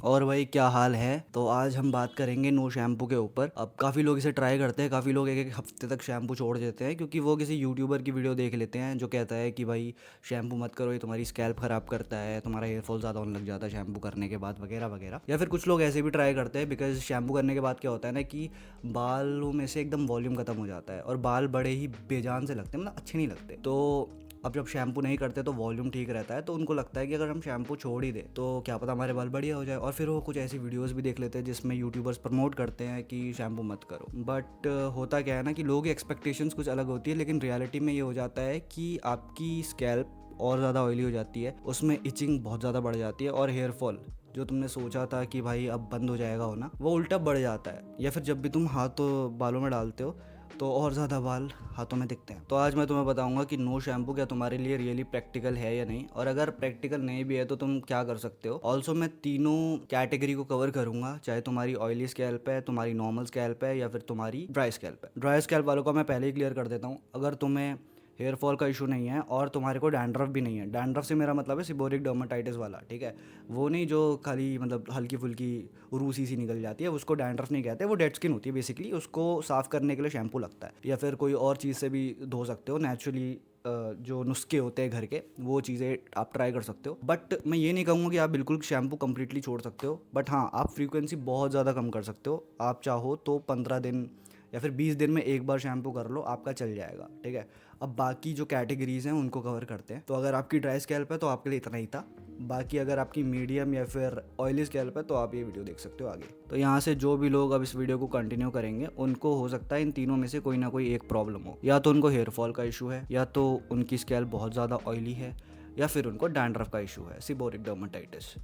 और भाई क्या हाल है। तो आज हम बात करेंगे नो शैम्पू के ऊपर। अब काफ़ी लोग इसे ट्राई करते हैं, काफ़ी लोग एक एक हफ्ते तक शैम्पू छोड़ देते हैं क्योंकि वो किसी यूट्यूबर की वीडियो देख लेते हैं जो कहता है कि भाई शैम्पू मत करो, ये तुम्हारी स्कैल्प ख़राब करता है, तुम्हारा हेयर फॉल ज़्यादा होने लग जाता है शैम्पू करने के बाद, वगैरह वगैरह। या फिर कुछ लोग ऐसे भी ट्राई करते हैं बिकॉज शैम्पू करने के बाद क्या होता है ना कि बालों में से एकदम वॉल्यूम ख़त्म हो जाता है और बाल बड़े ही बेजान से लगते हैं, मतलब अच्छे नहीं लगते। तो अब जब शैम्पू नहीं करते तो वॉल्यूम ठीक रहता है, तो उनको लगता है कि अगर हम शैम्पू छोड़ ही दें तो क्या पता हमारे बाल बढ़िया हो जाए। और फिर वो कुछ ऐसी वीडियोस भी देख लेते हैं जिसमें यूट्यूबर्स प्रमोट करते हैं कि शैम्पू मत करो। बट होता क्या है ना कि लोगों की एक्सपेक्टेशंस कुछ अलग होती है, लेकिन रियलिटी में ये हो जाता है कि आपकी स्कैल्प और ज़्यादा ऑयली हो जाती है, उसमें इचिंग बहुत ज़्यादा बढ़ जाती है और हेयर फॉल जो तुमने सोचा था कि भाई अब बंद हो जाएगा होना, वो उल्टा बढ़ जाता है। या फिर जब भी तुम हाथ बालों में डालते हो तो और ज़्यादा बाल हाथों में दिखते हैं। तो आज मैं तुम्हें बताऊंगा कि नो शैम्पू क्या तुम्हारे लिए रियली प्रैक्टिकल है या नहीं, और अगर प्रैक्टिकल नहीं भी है तो तुम क्या कर सकते हो। ऑल्सो मैं तीनों कैटेगरी को कवर करूंगा, चाहे तुम्हारी ऑयली स्कैल्प है, तुम्हारी नॉर्मल स्कैल्प है, या फिर तुम्हारी ड्राई स्कैल्प है। ड्राई स्कैल्प वालों को मैं पहले ही क्लियर कर देता हूँ, अगर तुम्हें हेयर फॉल का इशू नहीं है और तुम्हारे को डैंड्रफ भी नहीं है, डैंड्रफ से मेरा मतलब है सिबोरिक डर्माटाइटिस वाला, ठीक है, वो नहीं जो खाली मतलब हल्की फुल्की रूसी सी निकल जाती है, उसको डैंड्रफ नहीं कहते, वो डेड स्किन होती है बेसिकली, उसको साफ़ करने के लिए शैम्पू लगता है। या फिर कोई और चीज़ से भी धो सकते हो, नेचुरली जो नुस्खे होते हैं घर के, वो चीज़ें आप ट्राई कर सकते हो। बट मैं ये नहीं कहूँगा कि आप बिल्कुल शैम्पू कम्प्लीटली छोड़ सकते हो, बट हाँ आप फ्रीक्वेंसी बहुत ज़्यादा कम कर सकते हो। आप चाहो तो 15 दिन या फिर 20 दिन में एक बार शैम्पू कर लो, आपका चल जाएगा, ठीक है। अब बाकी जो कैटेगरीज हैं उनको कवर करते हैं। तो अगर आपकी ड्राई स्कैल्प है तो आपके लिए इतना ही था। बाकी अगर आपकी मीडियम या फिर ऑयली स्कैल्प है तो आप ये वीडियो देख सकते हो आगे। तो यहाँ से जो भी लोग अब इस वीडियो को कंटिन्यू करेंगे उनको हो सकता है इन तीनों में से कोई ना कोई एक प्रॉब्लम हो, या तो उनको हेयर फॉल का इशू है, या तो उनकी स्कैल्प बहुत ज़्यादा ऑयली है, या फिर उनको डैंड्रफ का इशू है, सिबोरिक डर्माटाइटिस।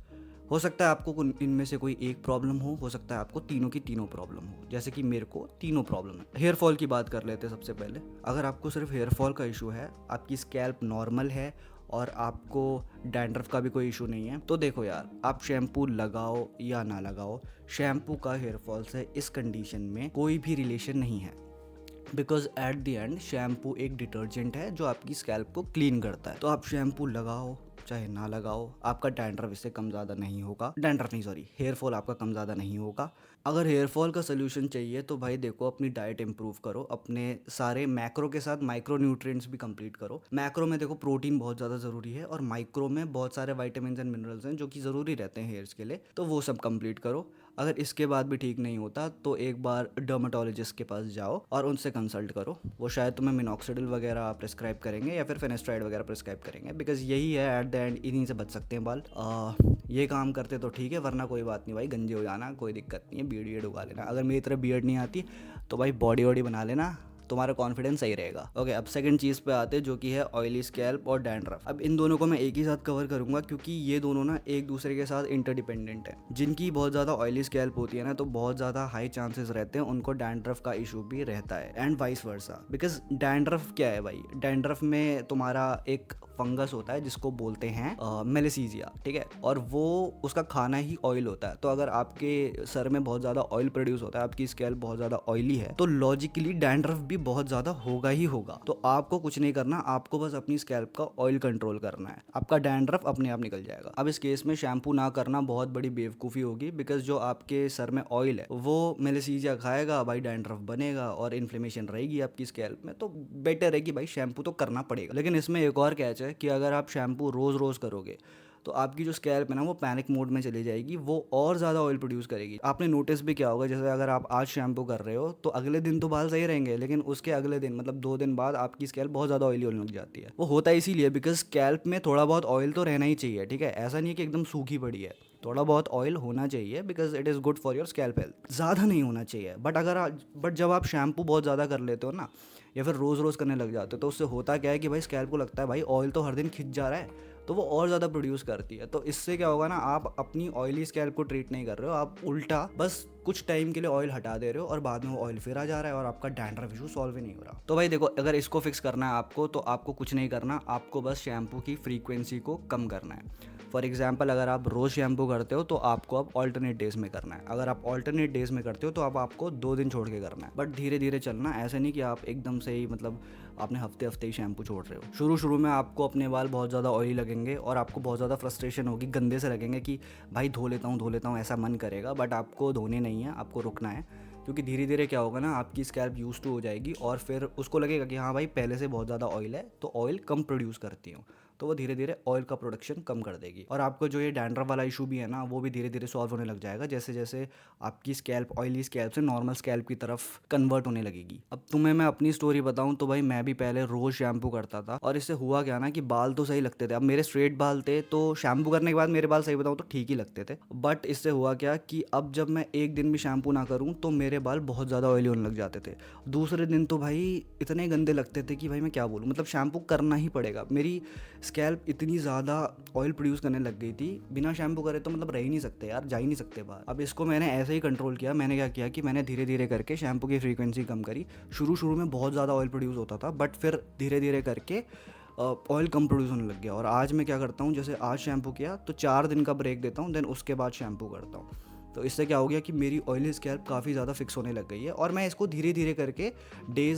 हो सकता है आपको इनमें से कोई एक प्रॉब्लम हो सकता है आपको तीनों की तीनों प्रॉब्लम हो, जैसे कि मेरे को तीनों प्रॉब्लम है। हेयर फॉल की बात कर लेते हैं सबसे पहले। अगर आपको सिर्फ हेयर फॉल का इशू है, आपकी स्कैल्प नॉर्मल है और आपको डैंड्रफ का भी कोई इशू नहीं है, तो देखो यार, आप शैम्पू लगाओ या ना लगाओ, शैम्पू का हेयर फॉल से इस कंडीशन में कोई भी रिलेशन नहीं है। Because at the end shampoo एक डिटर्जेंट है जो आपकी स्कैल्प को क्लीन करता है। तो आप शैम्पू लगाओ चाहे ना लगाओ, आपका डैंड्रफ इससे कम ज़्यादा नहीं होगा, डैंड्रफ नहीं सॉरी, हेयर फॉल आपका कम ज़्यादा नहीं होगा। अगर हेयर फॉल का सोल्यूशन चाहिए तो भाई देखो, अपनी डाइट इंप्रूव करो, अपने सारे मैक्रो के साथ माइक्रो न्यूट्रिएंट्स भी कंप्लीट करो। मैक्रो में देखो प्रोटीन बहुत ज़्यादा ज़रूरी है, और माइक्रो में बहुत सारे वाइटामिन एंड मिनरल्स हैं जो कि ज़रूरी रहते हैं हेयर्स के लिए, तो वो सब कंप्लीट करो। अगर इसके बाद भी ठीक नहीं होता तो एक बार डर्माटोलॉजिस्ट के पास जाओ और उनसे कंसल्ट करो, वो शायद तुम्हें मिनॉक्सिडिल वगैरह प्रिस्क्राइब करेंगे या फिर फेनेस्ट्राइड वगैरह प्रिस्क्राइब करेंगे, बिकॉज यही है एट द एंड, इन्हीं से बच सकते हैं बाल। ये काम करते तो ठीक है, वरना कोई बात नहीं भाई, गंजे हो जाना कोई दिक्कत नहीं है, बियर्ड उगा लेना। अगर मेरी तरह बियर्ड नहीं आती तो भाई बॉडी वॉडी बना लेना, तुम्हारा कॉन्फिडेंस सही रहेगा। ओके, अब सेकंड चीज़ पे आते हैं जो कि है ऑयली स्कैल्प और डैंड्रफ। अब इन दोनों को मैं एक ही साथ कवर करूंगा क्योंकि ये दोनों ना एक दूसरे के साथ इंटरडिपेंडेंट है। जिनकी बहुत ज़्यादा ऑयली स्कैल्प होती है ना, तो बहुत ज़्यादा हाई चांसेस रहते हैं उनको डैंड्रफ का इशू भी रहता है, and vice versa. Because dandruff क्या है भाई, डैंड्रफ में तुम्हारा एक फंगस होता है जिसको बोलते हैं मेलेसीजिया, ठीक है, और वो उसका खाना ही ऑयल होता है। तो अगर आपके सर में बहुत ज़्यादा ऑयल प्रोड्यूस होता है, आपकी स्कैल्प बहुत ज़्यादा ऑयली है, तो लॉजिकली डैंड्रफ भी बहुत ज़्यादा होगा ही होगा। तो आपको कुछ नहीं करना, आपको बस अपनी स्कैल्प का ऑयल कंट्रोल करना है, आपका डैंड्रफ अपने आप निकल जाएगा। अब इस केस में शैम्पू ना करना बहुत बड़ी बेवकूफ़ी होगी, बिकॉज जो आपके सर में ऑयल है वो मेलेसीजिया खाएगा भाई, डैंड्रफ बनेगा और इन्फ्लेमेशन रहेगी आपकी स्कैल्प में। तो बेटर है कि भाई शैम्पू तो करना पड़ेगा। लेकिन इसमें एक और कैच है कि अगर आप शैम्पू रोज़ रोज़ करोगे तो आपकी जो स्कैल्प है ना वो पैनिक मोड में चली जाएगी, वो और ज़्यादा ऑयल प्रोड्यूस करेगी। आपने नोटिस भी किया होगा, जैसे अगर आप आज शैम्पू कर रहे हो तो अगले दिन तो बाल सही रहेंगे, लेकिन उसके अगले दिन मतलब 2 दिन बाद आपकी स्कैल्प बहुत ज़्यादा ऑयली होने लग जाती है। वो होता है इसीलिए बिकॉज स्कैल्प में थोड़ा बहुत ऑयल तो रहना ही चाहिए, ठीक है, ऐसा नहीं है कि एकदम सूखी पड़ी है, थोड़ा बहुत ऑयल होना चाहिए because it is good for your scalp health. ज़्यादा नहीं होना चाहिए, बट जब आप शैम्पू बहुत ज़्यादा कर लेते हो ना, या फिर रोज़ रोज़ करने लग जाते हो, तो उससे होता क्या है कि भाई स्कैल्प को लगता है भाई ऑयल तो हर दिन खिंच जा रहा है, तो वो और ज़्यादा प्रोड्यूस करती है। तो इससे क्या होगा ना, आप अपनी ऑयली स्कैल्प को ट्रीट नहीं कर रहे हो, आप उल्टा बस कुछ टाइम के लिए ऑयल हटा दे रहे हो और बाद में वो ऑयल फिर आ जा रहा है और आपका डैंड्रफ इशू सॉल्व ही नहीं हो रहा। तो भाई देखो, अगर इसको फिक्स करना है आपको, तो आपको कुछ नहीं करना, आपको बस शैम्पू की फ्रीक्वेंसी को कम करना है। फॉर एग्जाम्पल, अगर आप रोज़ शैम्पू करते हो तो आपको अब ऑल्टरनेट डेज में करना है। अगर आप ऑल्टरनेट डेज में करते हो तो अब आपको 2 दिन छोड़ के करना है, बट धीरे धीरे चलना, ऐसा नहीं कि आप एकदम से ही मतलब आपने हफ्ते हफ्ते ही शैम्पू छोड़ रहे हो। शुरू शुरू में आपको अपने बाल बहुत ज़्यादा ऑयली लगेंगे और आपको बहुत ज़्यादा फ्रस्ट्रेशन होगी, गंदे से लगेंगे कि भाई धो लेता हूँ ऐसा मन करेगा, बट आपको धोने नहीं है, आपको रुकना है। क्योंकि धीरे धीरे क्या होगा ना, आपकी स्कैल्प यूज टू हो जाएगी और फिर उसको लगेगा कि हाँ भाई पहले से बहुत ज़्यादा ऑयल है, तो ऑयल कम प्रोड्यूस करती हूँ, तो वो धीरे धीरे ऑयल का प्रोडक्शन कम कर देगी। और आपको जो ये डैंड्रफ वाला इशू भी है ना, वो भी धीरे धीरे सॉल्व होने लग जाएगा जैसे जैसे आपकी स्कैल्प ऑयली स्कैल्प से नॉर्मल स्कैल्प की तरफ कन्वर्ट होने लगेगी। अब तुम्हें मैं अपनी स्टोरी बताऊं तो भाई मैं भी पहले रोज़ शैम्पू करता था और इससे हुआ क्या ना कि बाल तो सही लगते थे। अब मेरे स्ट्रेट बाल थे तो शैम्पू करने के बाद मेरे बाल सही बताऊं तो ठीक ही लगते थे, बट इससे हुआ क्या कि अब जब मैं एक दिन भी शैम्पू ना करूं तो मेरे बाल बहुत ज़्यादा ऑयली होने लग जाते थे। दूसरे दिन तो भाई इतने गंदे लगते थे कि भाई मैं क्या बोलूँ, मतलब शैम्पू करना ही पड़ेगा। मेरी स्कैल्प इतनी ज़्यादा ऑयल प्रोड्यूस करने लग गई थी, बिना शैम्पू करे तो मतलब रह ही नहीं सकते यार, जा ही नहीं सकते बाहर। अब इसको मैंने ऐसे ही कंट्रोल किया। मैंने क्या किया कि मैंने धीरे धीरे करके शैम्पू की फ्रीक्वेंसी कम करी। शुरू में बहुत ज़्यादा ऑयल प्रोड्यूस होता था, बट फिर धीरे धीरे करके ऑयल कम प्रोड्यूस होने लग गया। और आज मैं क्या करता हूँ, जैसे आज शैम्पू किया तो 4 दिन का ब्रेक देता हूँ, देन उसके बाद शैम्पू करता हूँ। तो इससे क्या हो गया कि मेरी ऑयली स्कैल्प काफ़ी ज़्यादा फिक्स होने लग गई है और मैं इसको धीरे धीरे करके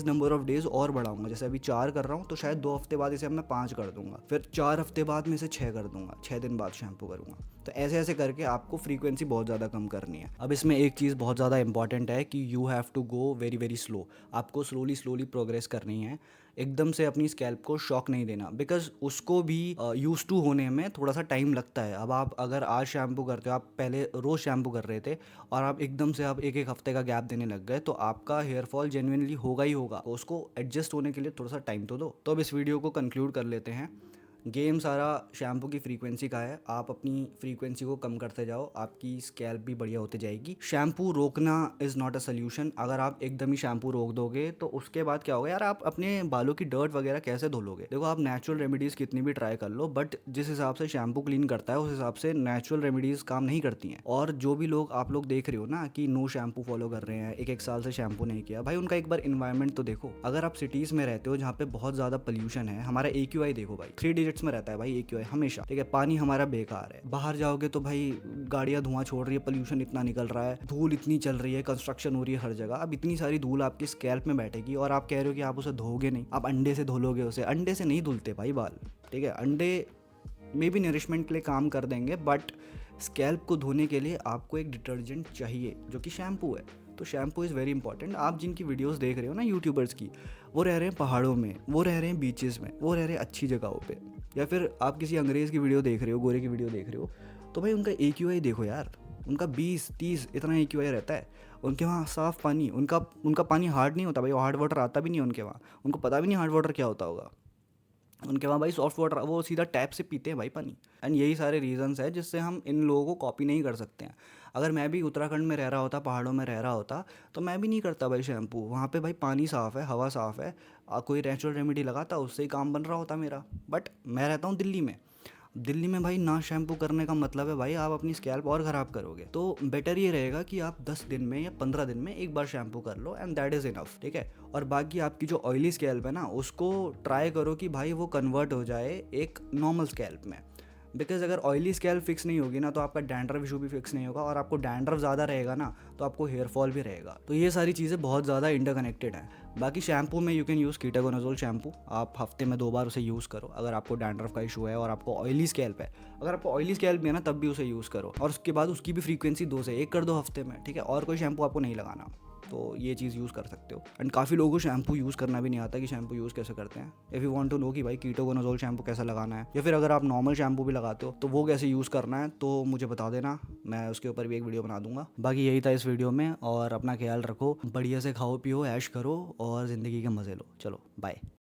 नंबर ऑफ डेज़ और बढ़ाऊंगा। जैसे अभी 4 कर रहा हूँ तो शायद 2 हफ्ते बाद इसे अब मैं 5 कर दूंगा, फिर 4 हफ्ते बाद मैं इसे 6 कर दूंगा, 6 दिन बाद शैम्पू करूँगा। तो ऐसे ऐसे करके आपको फ्रीक्वेंसी बहुत ज़्यादा कम करनी है। अब इसमें एक चीज़ बहुत ज़्यादा इंपॉर्टेंट है कि you have to go very very slow. आपको स्लोली प्रोग्रेस करनी है, एकदम से अपनी स्कैल्प को शॉक नहीं देना, बिकॉज उसको भी यूज टू होने में थोड़ा सा टाइम लगता है। अब आप अगर आज शैम्पू करते हो, आप पहले रोज़ शैम्पू कर रहे थे और आप एकदम से आप एक हफ्ते का गैप देने लग गए, तो आपका हेयर फॉल जेन्युइनली होगा ही होगा। तो उसको एडजस्ट होने के लिए थोड़ा सा टाइम तो दो। तो अब इस वीडियो को कंक्लूड कर लेते हैं। गेम सारा शैम्पू की फ्रीक्वेंसी का है। आप अपनी फ्रीक्वेंसी को कम करते जाओ, आपकी स्कैल्प भी बढ़िया होती जाएगी। शैम्पू रोकना इज़ नॉट अ सोल्यूशन। अगर आप एकदम ही शैम्पू रोक दोगे तो उसके बाद क्या होगा यार, आप अपने बालों की डर्ट वगैरह कैसे धो लोगे। देखो, आप नेचुरल रेमेडीज़ कितनी भी ट्राई कर लो, बट जिस हिसाब से शैम्पू क्लीन करता है उस हिसाब से नेचुरल रेमेडीज़ काम नहीं करती हैं। और जो भी लोग आप लोग देख रहे हो ना कि नो शैम्पू फॉलो कर रहे हैं, एक साल से शैम्पू नहीं किया, भाई उनका एक बार इन्वायरमेंट तो देखो। अगर आप सिटीज़ में रहते हो जहाँ पे बहुत ज़्यादा पोल्यूशन है, हमारा AQI देखो भाई 3 डिजिट्स में रहता है भाई AQI हमेशा, ठीक है। पानी हमारा बेकार है। बाहर जाओगे तो भाई गाड़ियां धुआं छोड़ रही है, पोल्यूशन इतना निकल रहा है, धूल इतनी चल रही है, कंस्ट्रक्शन हो रही है हर जगह। अब इतनी सारी धूल आपकी स्कैल्प में बैठेगी और आप कह रहे हो कि आप उसे धोगे नहीं, आप अंडे से धो लोगे उसे। अंडे से नहीं धुलते भाई बाल, ठीक है। अंडे में भी नरिशमेंट के लिए काम कर देंगे, बट स्कैल्प को धोने के लिए आपको एक डिटर्जेंट चाहिए जो कि शैम्पू है। तो शैम्पू इज़ वेरी इंपॉर्टेंट। आप जिनकी वीडियोस देख रहे हो ना यूट्यूबर्स की, वो रह रहे हैं पहाड़ों में, वो रह रहे हैं बीचेस में, वो रह रहे हैं अच्छी जगहों पे, या फिर आप किसी अंग्रेज़ की वीडियो देख रहे हो, गोरे की वीडियो देख रहे हो, तो भाई उनका AQI देखो यार, उनका 20-30 इतना AQI रहता है। उनके वहाँ साफ़ पानी, उनका पानी हार्ड नहीं होता भाई, हार्ड वाटर आता भी नहीं है उनके वहाँ, उनको पता भी नहीं हार्ड वाटर क्या होता होगा। उनके वहाँ भाई सॉफ्ट वाटर, वो सीधा टैप से पीते हैं भाई पानी। एंड यही सारे रीजंस है जिससे हम इन लोगों को कॉपी नहीं कर सकते हैं। अगर मैं भी उत्तराखंड में रह रहा होता, पहाड़ों में रह रहा होता, तो मैं भी नहीं करता भाई शैम्पू। वहाँ पे भाई पानी साफ़ है, हवा साफ़ है, कोई नेचुरल रेमेडी लगाता, उससे ही काम बन रहा होता मेरा। बट मैं रहता हूँ दिल्ली में। दिल्ली में भाई ना शैम्पू करने का मतलब है भाई आप अपनी स्कैल्प और ख़राब करोगे। तो बेटर ये रहेगा कि आप 10 दिन में या 15 दिन में एक बार शैम्पू कर लो, एंड दैट इज़ इनफ, ठीक है। और बाकी आपकी जो ऑयली स्कैल्प है ना, उसको ट्राई करो कि भाई वो कन्वर्ट हो जाए एक नॉर्मल स्कैल्प में। बिकॉज अगर ऑयली स्कैल्प फिक्स नहीं होगी ना, तो आपका डैंड्रफ इशू भी फिक्स नहीं होगा, और आपको डैंड्रफ ज़्यादा रहेगा ना तो आपको हेयर फॉल भी रहेगा। तो ये सारी चीज़ें बहुत ज़्यादा इंटरकनेक्टेड हैं। बाकी शैम्पू में यू कैन यूज़ कीटागोनाजोल शैम्पू। आप हफ्ते में 2 बार उसे यूज़ करो अगर आपको डैंड्रफ का इशू है और आपको ऑयली स्कैल्प है। अगर आपको ऑयली स्कैल्प भी है ना, तब भी उसे यूज़ करो, और उसके बाद उसकी भी फ्रीक्वेंसी 2 से 1 कर दो हफ्ते में, ठीक है। और कोई शैम्पू आपको नहीं लगाना, तो ये चीज़ यूज़ कर सकते हो। एंड काफ़ी लोगों को शैम्पू यूज़ करना भी नहीं आता कि शैम्पू यूज़ कैसे करते हैं। If you want to know कि भाई कीटोकोनाजोल शैम्पू कैसा लगाना है, या फिर अगर आप नॉर्मल शैम्पू भी लगाते हो तो वो कैसे यूज़ करना है, तो मुझे बता देना, मैं उसके ऊपर भी एक वीडियो बना दूंगा। बाकी यही था इस वीडियो में, और अपना ख्याल रखो, बढ़िया से खाओ पियो, ऐश करो और ज़िंदगी के मज़े लो। चलो बाय।